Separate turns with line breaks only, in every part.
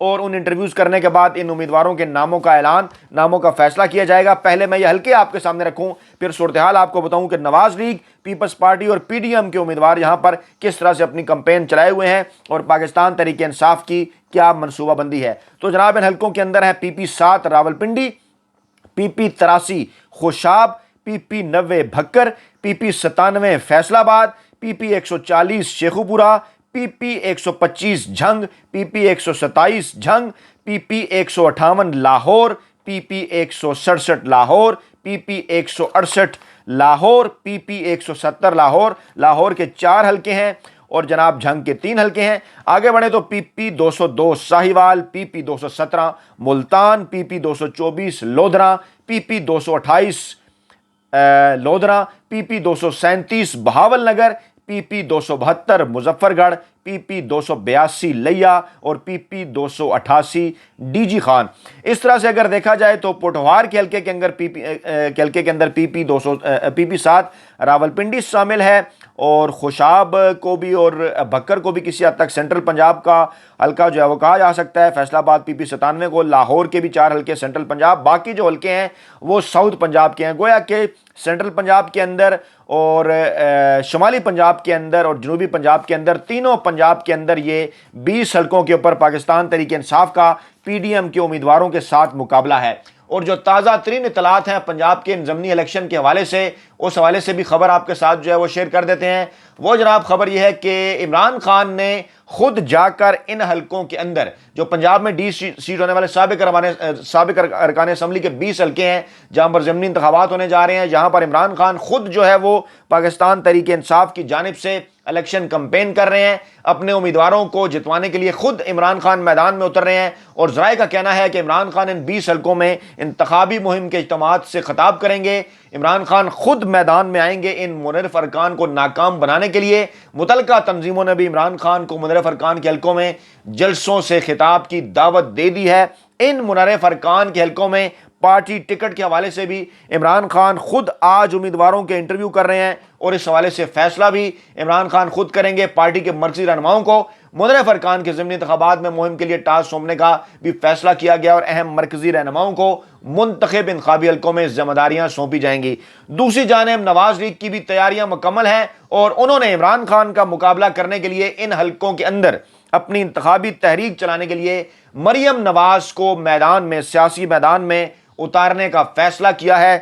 اور ان انٹرویوز کرنے کے بعد ان امیدواروں کے ناموں کا اعلان، ناموں کا فیصلہ کیا جائے گا۔ پہلے میں یہ حلقے آپ کے سامنے رکھوں، پھر صورتحال آپ کو بتاؤں کہ نواز لیگ، پیپلز پارٹی اور پی ڈی ایم کے امیدوار یہاں پر کس طرح سے اپنی کمپین چلائے ہوئے ہیں اور پاکستان تحریک انصاف کی کیا منصوبہ بندی ہے۔ تو جناب ان حلقوں کے اندر ہے پی پی 7 راولپنڈی، پی پی 83 خوشاب، پی پی 90 بھکر، پی پی 97 فیصل آباد، پی پی 140 شیخو پورہ، پی پی 125 جھنگ، پی پی 127 جھنگ، پی پی 158 لاہور، پی پی 167 لاہور، پی پی 168 لاہور، پی پی 170 لاہور۔ لاہور کے 4 حلقے ہیں اور جناب جھنگ کے 3 حلقے ہیں۔ آگے بڑھیں تو پی پی 202 ساہیوال، پی پی 217 ملتان، پی پی 224 لودھراں، پی پی 228 لودھراں، پی پی 237 بہاول نگر، پی پی 272 مظفر گڑھ، پی پی 282 لیا اور پی پی 288 ڈی جی خان۔ اس طرح سے اگر دیکھا جائے تو پوٹھوہار کے حلقے کے اندر پی پی 7 راولپنڈی شامل ہے اور خوشاب کو بھی اور بھکر کو بھی کسی حد تک سینٹرل پنجاب کا حلقہ جو ہے وہ کہا جا سکتا ہے۔ فیصل آباد پی پی 97 کو، لاہور کے بھی 4 حلقے سینٹرل پنجاب، باقی جو حلقے ہیں وہ ساؤتھ پنجاب کے ہیں۔ گویا کہ سینٹرل پنجاب کے اندر اور شمالی پنجاب کے اندر اور جنوبی پنجاب کے اندر، تینوں پنجاب کے اندر یہ 20 حلقوں کے اوپر پاکستان تحریک انصاف کا پی ڈی ایم کے امیدواروں کے ساتھ مقابلہ ہے۔ اور جو تازہ ترین اطلاعات ہیں پنجاب کے ضمنی الیکشن کے حوالے سے، اس حوالے سے بھی خبر آپ کے ساتھ جو ہے وہ شیئر کر دیتے ہیں۔ وہ جناب خبر یہ ہے کہ عمران خان نے خود جا کر ان حلقوں کے اندر جو پنجاب میں ڈی سیٹ ہونے والے سابق ارکان اسمبلی کے 20 حلقے ہیں جہاں پر ضمنی انتخابات ہونے جا رہے ہیں، جہاں پر عمران خان خود جو ہے وہ پاکستان تحریک انصاف کی جانب سے الیکشن کمپین کر رہے ہیں، اپنے امیدواروں کو جتوانے کے لیے خود عمران خان میدان میں اتر رہے ہیں۔ اور ذرائع کا کہنا ہے کہ عمران خان ان 20 حلقوں میں انتخابی مہم کے اجتماعات سے خطاب کریں گے۔ عمران خان خود میدان میں آئیں گے ان منحرف ارکان کو ناکام بنانے کے لیے۔ متعلقہ تنظیموں نے بھی عمران خان کو منحرف ارکان کے حلقوں میں جلسوں سے خطاب کی دعوت دے دی ہے۔ ان منحرف ارکان کے حلقوں میں پارٹی ٹکٹ کے حوالے سے بھی عمران خان خود آج امیدواروں کے انٹرویو کر رہے ہیں اور اس حوالے سے فیصلہ بھی عمران خان خود کریں گے۔ پارٹی کے مرکزی رہنماؤں کو منحرف ارکان کے ضمنی انتخابات میں مہم کے لیے ٹاسک سونپنے کا بھی فیصلہ کیا گیا اور اہم مرکزی رہنماؤں کو منتخب انتخابی حلقوں میں ذمہ داریاں سونپی جائیں گی۔ دوسری جانب نواز لیگ کی بھی تیاریاں مکمل ہیں اور انہوں نے عمران خان کا مقابلہ کرنے کے لیے ان حلقوں کے اندر اپنی انتخابی تحریک چلانے کے لیے مریم نواز کو سیاسی میدان میں اتارنے کا فیصلہ کیا ہے۔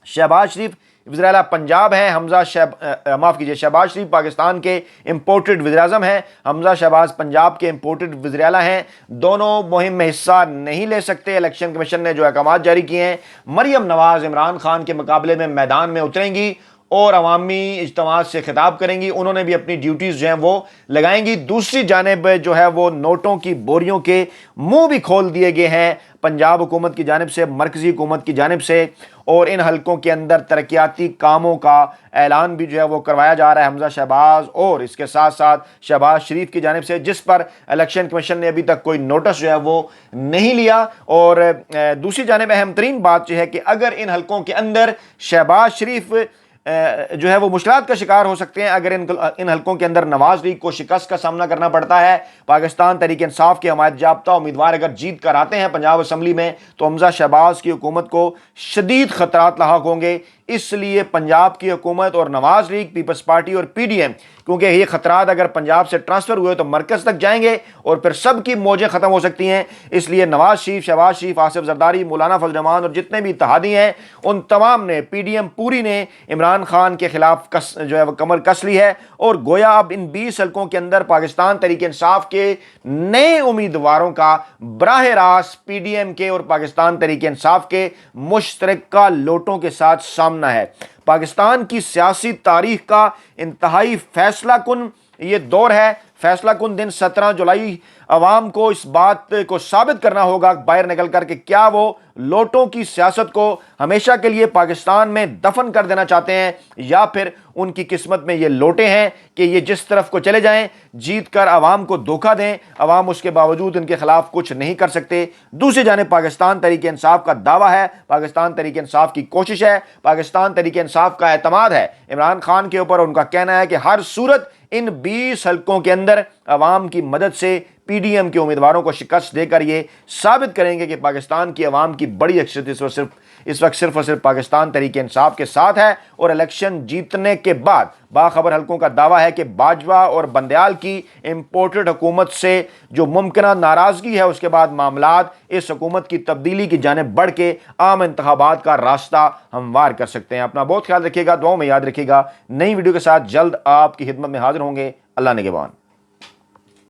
شہباز شریف وزیر اعلیٰ پنجاب ہیں، شہباز شریف پاکستان کے امپورٹڈ وزیر اعظم ہیں، حمزہ شہباز پنجاب کے امپورٹڈ وزیر اعلیٰ ہیں، دونوں مہم میں حصہ نہیں لے سکتے۔ الیکشن کمیشن نے جو احکامات جاری کیے ہیں، مریم نواز عمران خان کے مقابلے میں میدان میں اتریں گی اور عوامی اجتماعات سے خطاب کریں گی، انہوں نے بھی اپنی ڈیوٹیز جو ہیں وہ لگائیں گی۔ دوسری جانب جو ہے وہ نوٹوں کی بوریوں کے منہ بھی کھول دیے گئے ہیں پنجاب حکومت کی جانب سے، مرکزی حکومت کی جانب سے، اور ان حلقوں کے اندر ترقیاتی کاموں کا اعلان بھی جو ہے وہ کروایا جا رہا ہے حمزہ شہباز اور اس کے ساتھ ساتھ شہباز شریف کی جانب سے، جس پر الیکشن کمیشن نے ابھی تک کوئی نوٹس جو ہے وہ نہیں لیا۔ اور دوسری جانب اہم ترین بات یہ ہے کہ اگر ان حلقوں کے اندر شہباز شریف جو ہے وہ مشکلات کا شکار ہو سکتے ہیں، اگر ان حلقوں کے اندر نواز لیگ کو شکست کا سامنا کرنا پڑتا ہے، پاکستان تحریک انصاف کے حمایت یافتہ امیدوار اگر جیت کر آتے ہیں پنجاب اسمبلی میں، تو حمزہ شہباز کی حکومت کو شدید خطرات لاحق ہوں گے۔ اس لیے پنجاب کی حکومت اور نواز لیگ، پیپلز پارٹی اور پی ڈی ایم، کیونکہ یہ خطرات اگر پنجاب سے ٹرانسفر ہوئے تو مرکز تک جائیں گے اور پھر سب کی موجیں ختم ہو سکتی ہیں، اس لیے نواز شریف، شہباز شریف، آصف زرداری، مولانا فضل الرحمان اور جتنے بھی اتحادی ہیں ان تمام نے، پی ڈی ایم پوری نے عمران خان کے خلاف جو ہے وہ کمر کس لی ہے اور گویا اب ان 20 حلقوں کے اندر پاکستان تحریک انصاف کے نئے امیدواروں کا براہ راست پی ڈی ایم کے اور پاکستان تحریک انصاف کے مشترکہ لوٹوں کے ساتھ سامنا ہے۔ پاکستان کی سیاسی تاریخ کا انتہائی فیصلہ کن یہ دور ہے۔ فیصلہ کن دن 17 جولائی عوام کو اس بات کو ثابت کرنا ہوگا باہر نکل کر کہ کیا وہ لوٹوں کی سیاست کو ہمیشہ کے لیے پاکستان میں دفن کر دینا چاہتے ہیں یا پھر ان کی قسمت میں یہ لوٹے ہیں کہ یہ جس طرف کو چلے جائیں جیت کر عوام کو دھوکہ دیں، عوام اس کے باوجود ان کے خلاف کچھ نہیں کر سکتے۔ دوسری جانب پاکستان تحریک انصاف کا دعویٰ ہے، پاکستان تحریک انصاف کی کوشش ہے، پاکستان تحریک انصاف کا اعتماد ہے عمران خان کے اوپر، ان کا کہنا ہے کہ ہر صورت ان 20 حلقوں کے اندر عوام کی مدد سے پی ڈی ایم کے امیدواروں کو شکست دے کر یہ ثابت کریں گے کہ پاکستان کی عوام کی بڑی اکثریت اس وقت صرف اور صرف پاکستان تحریک انصاف کے ساتھ ہے، اور الیکشن جیتنے کے بعد باخبر حلقوں کا دعویٰ ہے کہ باجوہ اور بندیال کی امپورٹڈ حکومت سے جو ممکنہ ناراضگی ہے، اس کے بعد معاملات اس حکومت کی تبدیلی کی جانب بڑھ کے عام انتخابات کا راستہ ہموار کر سکتے ہیں۔ اپنا بہت خیال رکھیے گا، دعاؤں میں یاد رکھیے گا۔ نئی ویڈیو کے ساتھ جلد آپ کی خدمت میں حاضر ہوں گے۔ اللہ نگہبان۔